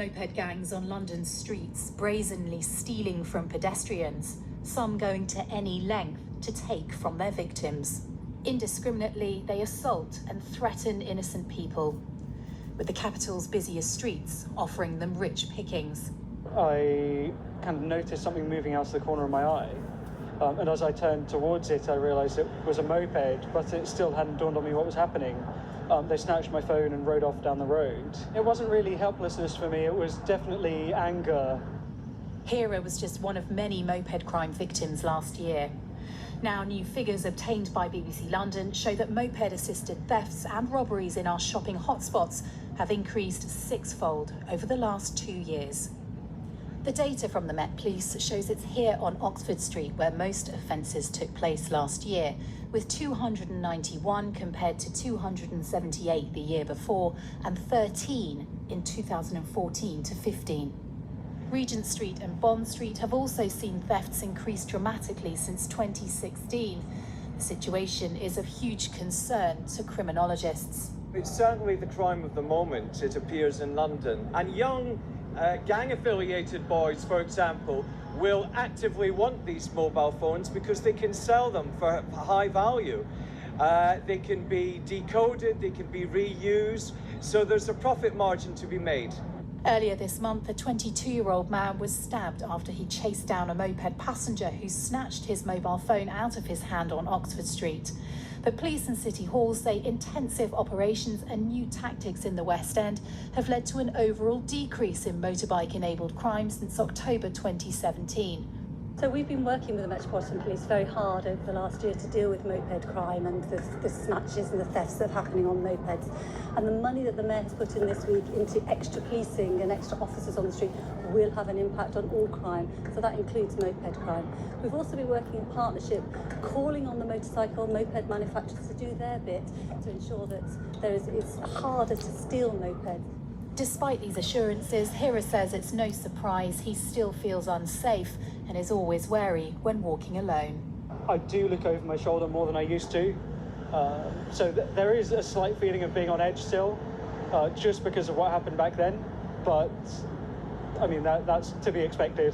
Moped gangs on London's streets brazenly stealing from pedestrians, some going to any length to take from their victims. Indiscriminately, they assault and threaten innocent people, with the capital's busiest streets offering them rich pickings. I kind of noticed something moving out of the corner of my eye. And as I turned towards it, I realised it was a moped, but it still hadn't dawned on me what was happening. They snatched my phone and rode off down the road. It wasn't really helplessness for me, it was definitely anger. Hira was just one of many moped crime victims last year. Now, new figures obtained by BBC London show that moped-assisted thefts and robberies in our shopping hotspots have increased sixfold over the last 2 years. The data from the Met Police shows it's here on Oxford Street where most offences took place last year, with 291 compared to 278 the year before and 13 in 2014 to 15. Regent Street and Bond Street have also seen thefts increase dramatically since 2016. The situation is of huge concern to criminologists. It's certainly the crime of the moment, it appears in London. And young gang-affiliated boys, for example, will actively want these mobile phones because they can sell them for high value. They can be decoded, they can be reused, so there's a profit margin to be made. Earlier this month, a 22-year-old man was stabbed after he chased down a moped passenger who snatched his mobile phone out of his hand on Oxford Street. But police and City Hall say intensive operations and new tactics in the West End have led to an overall decrease in motorbike-enabled crime since October 2017. So we've been working with the Metropolitan Police very hard over the last year to deal with moped crime and the snatches and the thefts that are happening on mopeds. And the money that the Mayor has put in this week into extra policing and extra officers on the street will have an impact on all crime. So that includes moped crime. We've also been working in partnership, calling on the motorcycle moped manufacturers to do their bit to ensure that it's harder to steal mopeds. Despite these assurances, Hira says it's no surprise he still feels unsafe and is always wary when walking alone. I do look over my shoulder more than I used to. So there is a slight feeling of being on edge still, just because of what happened back then. But, I mean, that's to be expected.